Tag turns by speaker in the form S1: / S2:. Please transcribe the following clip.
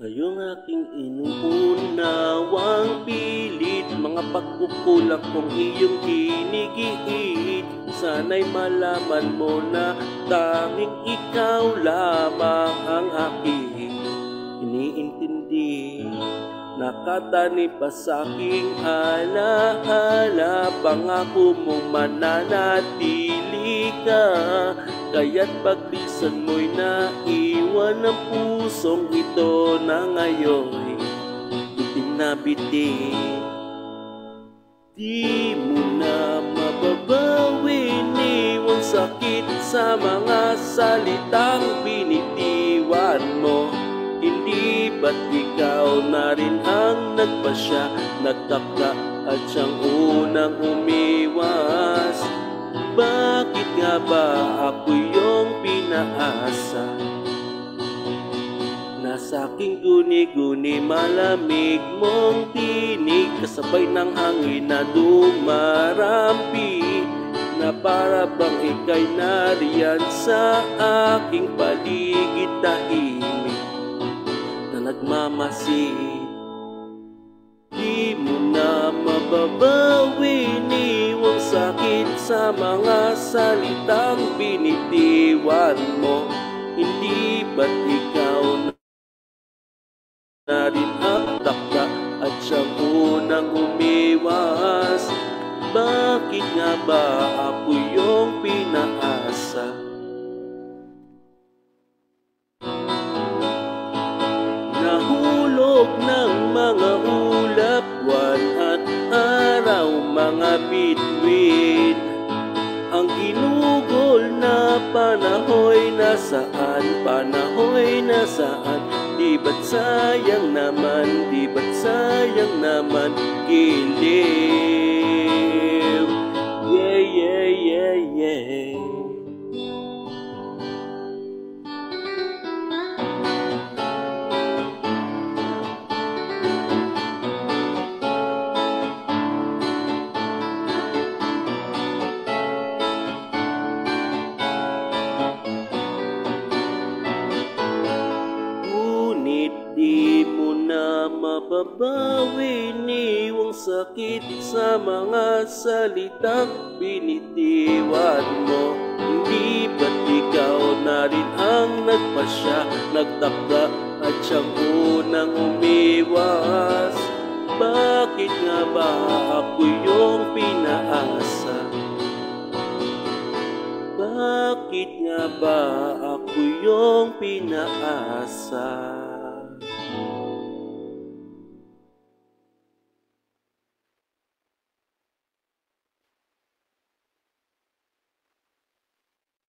S1: Ngayong aking inuunawang pilit, mga pagkukulang kong iyong kinigiit. Sana'y malaman mo na tanging ikaw lamang ang aking iniintindi. Nakatanib pa sa'king alaala, pangako mong mananatili ka. Kaya't paglisan mo'y naiwan ang pusong ito na ngayon bitin na bitin. Di mo na mababawin, iwang sakit sa mga salitang binitiwan mo. Hindi ba't ikaw na rin ang nagpasya, nagtaka at siyang unang umiwas? Bakit nga ba ako yung pinaasa? Nasa aking guni-guni, malamig mong tinig, kasabay ng hangin na dumarampi, na para bang ika'y nariyan sa aking paligid, tahimik na nagmamasid. Di mo na mababawin, iwang sakit sa mga salitang binitiwan mo. Hindi ba't ikaw na rin ang takda at siyang unang umiwas? Bakit nga ba ako yung pinaasa? Nahulog ng mga ulap, buwan at araw, mga bituin. Ang ginugol na panahoy nasaan, panahoy nasaan? Di ba't sayang naman, di ba't sayang naman, giliw. Yeah, yeah, yeah, yeah. Di mo na mababawin, iwang sakit sa mga salitang binitiwan mo. Hindi ba't ikaw na rin ang nagpasya, nagtaka at siyang unang umiwas? Bakit nga ba ako yung pinaasa? Bakit nga ba ako yung pinaasa?